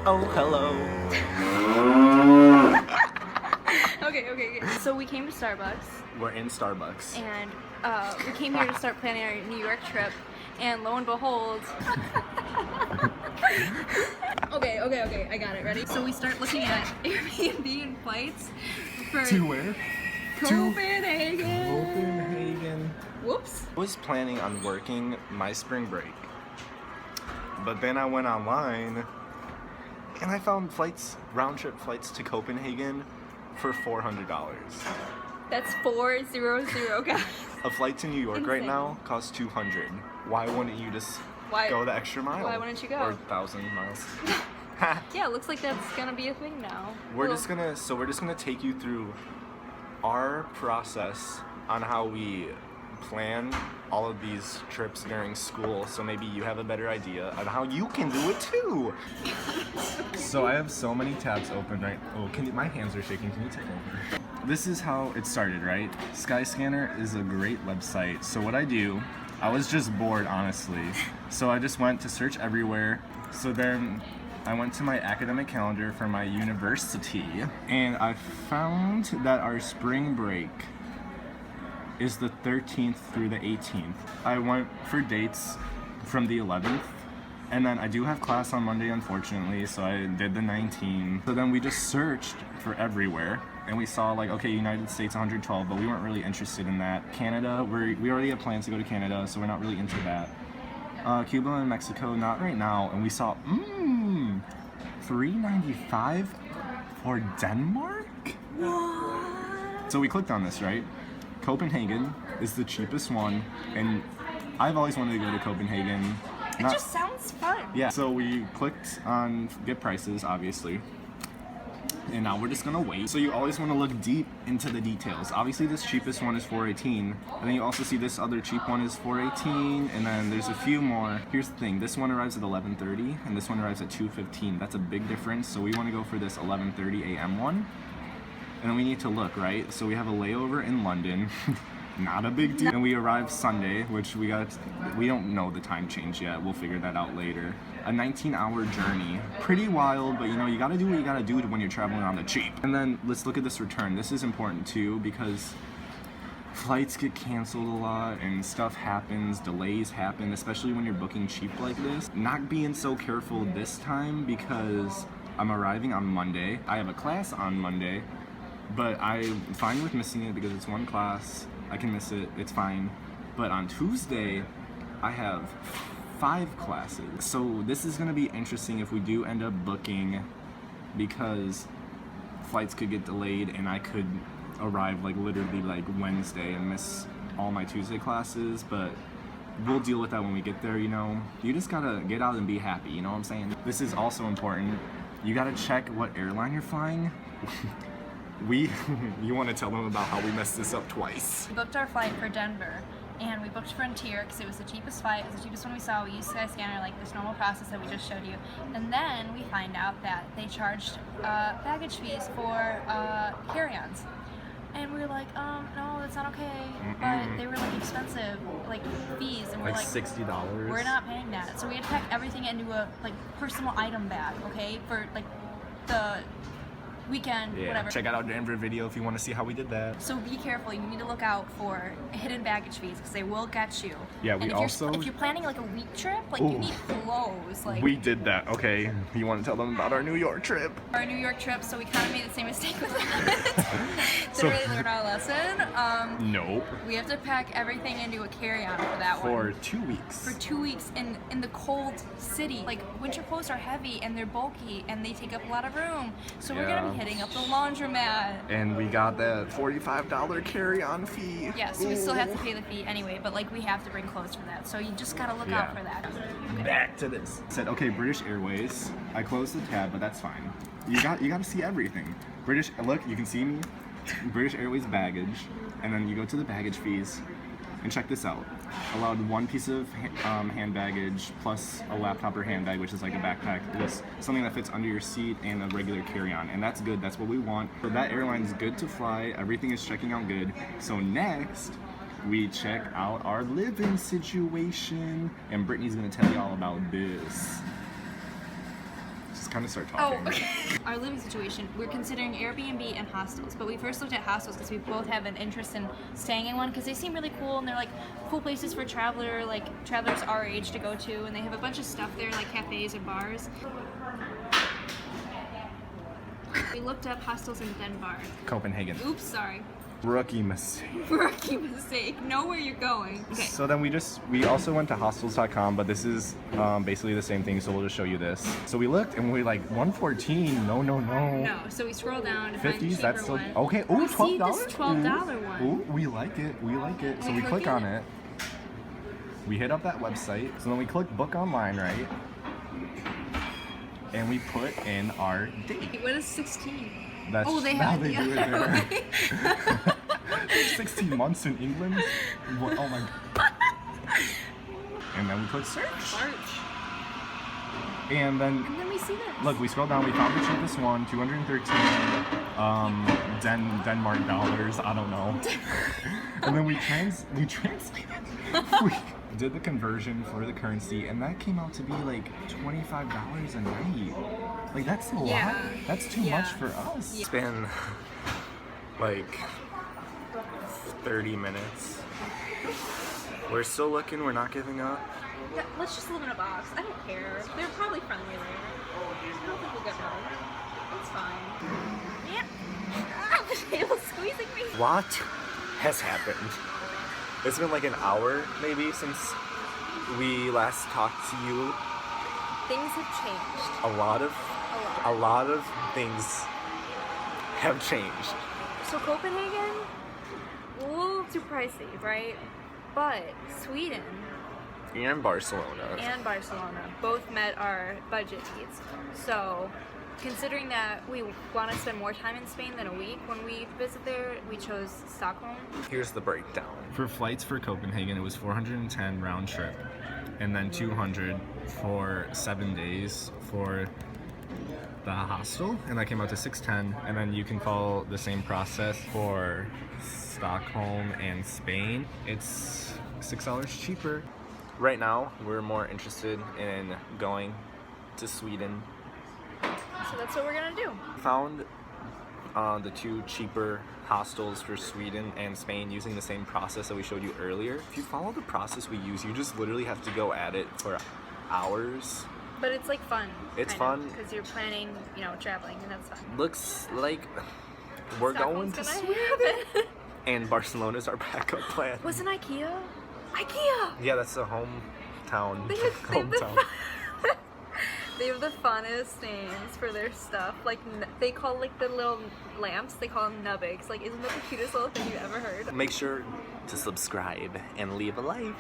Oh, hello. Okay. So we came to Starbucks. We're in Starbucks. And we came here to start planning our New York trip. And lo and behold... Okay, I got it. Ready? So we start looking at Airbnb and flights for... To where? Copenhagen. Copenhagen. Whoops. I was planning on working my spring break. But then I went online and I found round-trip flights to Copenhagen for $400. That's 400, guys. A flight to New York Insane. right now costs $200. Why wouldn't you just go the extra mile? Why wouldn't you go? Or 1,000 miles. Yeah, it looks like that's gonna be a thing now. We're just gonna take you through our process on how we plan all of these trips during school, so maybe you have a better idea on how you can do it too. So I have so many tabs open right. Oh, my hands are shaking. Can you take over? This is how it started, right? Skyscanner is a great website. So what I do, I was just bored, honestly. So I just went to search everywhere. So then I went to my academic calendar for my university, and I found that our spring break is the 13th through the 18th. I went for dates from the 11th, and then I do have class on Monday, unfortunately, so I did the 19th. So then we just searched for everywhere, and we saw like, okay, United States 112, but we weren't really interested in that. Canada, we already have plans to go to Canada, so we're not really into that. Cuba and Mexico, not right now, and we saw, $395 for Denmark? What? So we clicked on this, right? Copenhagen is the cheapest one, and I've always wanted to go to Copenhagen. It just sounds fun. Yeah, so we clicked on get prices, obviously, and now we're just gonna wait. So you always want to look deep into the details. Obviously this cheapest one is $418, and then you also see this other cheap one is $418, and then there's a few more. Here's the thing, this one arrives at 11:30, and this one arrives at 2:15. That's a big difference, so we want to go for this 11:30 a.m. one. And then we need to look, right? So we have a layover in London, not a big deal. And we arrive Sunday, which we don't know the time change yet. We'll figure that out later. A 19-hour journey, pretty wild, but you gotta do what you gotta do when you're traveling on the cheap. And then let's look at this return. This is important too, because flights get canceled a lot and stuff happens, delays happen, especially when you're booking cheap like this. Not being so careful this time because I'm arriving on Monday. I have a class on Monday. But I'm fine with missing it because it's one class. I can miss it, it's fine. But on Tuesday, I have 5 classes. So this is gonna be interesting if we do end up booking, because flights could get delayed and I could arrive like literally like Wednesday and miss all my Tuesday classes. But we'll deal with that when we get there, You just gotta get out and be happy, you know what I'm saying? This is also important. You gotta check what airline you're flying. You want to tell them about how we messed this up twice. We booked our flight for Denver, and we booked Frontier because it was the cheapest flight. It was the cheapest one we saw. We used Skyscanner, like this normal process that we just showed you. And then we find out that they charged baggage fees for carry-ons. And we were like, no, that's not okay. But they were like expensive, like fees, and we're like $60. We're not paying that. So we had to pack everything into a like personal item bag, okay, for like the weekend, whatever. Check out our Denver video if you want to see how we did that. So be careful. You need to look out for hidden baggage fees because they will get you. Yeah, and if you're planning like a week trip, like you need clothes. Like we did that. Okay, you want to tell them about our New York trip? Our New York trip. So we kind of made the same mistake with that. Didn't really learn our lesson. Nope. We have to pack everything into a carry-on for that one. For 2 weeks. For 2 weeks in the cold city. Like winter clothes are heavy and they're bulky and they take up a lot of room. So we're gonna be hitting up the laundromat. And we got that $45 carry-on fee. Yeah, so we still have to pay the fee anyway, but like we have to bring clothes for that. So you just gotta look out for that. Okay. Back to this. Said, okay, British Airways. I closed the tab, but that's fine. You got to see everything. Look, you can see me. British Airways baggage, and then you go to the baggage fees, and check this out. Allowed one piece of hand baggage plus a laptop or handbag, which is like a backpack, plus something that fits under your seat and a regular carry-on, and that's good. That's what we want. So that airline's good to fly. Everything is checking out good. So next, we check out our living situation, and Brittany's gonna tell you all about this. Just kind of start Oh, talking. okay. Our living situation, we're considering Airbnb and hostels, but we first looked at hostels because we both have an interest in staying in one because they seem really cool and they're like cool places for travelers our age to go to, and they have a bunch of stuff there like cafes and bars. We looked up hostels in Denmark. Copenhagen. Oops, sorry. Rookie mistake. Rookie mistake. Know where you're going. Okay. So then we also went to hostels.com, but this is basically the same thing, so we'll just show you this. So we looked and we're like 114. No. No, so we scroll down to find the 50s, cheaper that's still one. okay. Oh, Oh, see, $12. this $12 one. Ooh, we like it. So we click on it. We hit up that website. So then we click book online, right? And we put in our date. What is 16? That's Oh, they now have they the do it other there. way. 16 months in England. What, oh my. And then we click search. And then we see this. look, we scroll down. We found the cheapest one, 213 Denmark dollars. I don't know. And then we translated. We did the conversion for the currency, and that came out to be like $25 a night. Like that's a lot. That's too much for us. Yeah. It's been like 30 minutes. We're still looking. We're not giving up. Yeah, let's just live in a box. I don't care. They're probably friendly there. I don't think we'll get murdered. It's fine. Yeah. Ah, the table's squeezing me. What has happened? It's been like an hour maybe since we last talked to you. Things have changed. A lot of things have changed. So Copenhagen, a little too pricey, right? But Sweden And Barcelona. and Barcelona both met our budget needs. So considering that we want to spend more time in Spain than a week when we visit there, we chose Stockholm. Here's the breakdown. For flights for Copenhagen, it was 410 round trip, and then 200 for 7 days for the hostel, and that came out to 610. And then you can follow the same process for Stockholm and Spain. It's $6 cheaper. Right now, we're more interested in going to Sweden. So that's what we're gonna do. Found the two cheaper hostels for Sweden and Spain using the same process that we showed you earlier. If you follow the process we use, you just literally have to go at it for hours. But it's like fun. It's fun. Because you're planning, traveling, and that's fun. Looks like we're going to Stockholm's Sweden. gonna happen. And Barcelona's our backup plan. Wasn't IKEA? IKEA! Yeah, that's the hometown. They have the funnest names for their stuff. Like, they call like the little lamps, they call them nubbigs. Like, isn't that the cutest little thing you've ever heard? Make sure to subscribe and leave a like.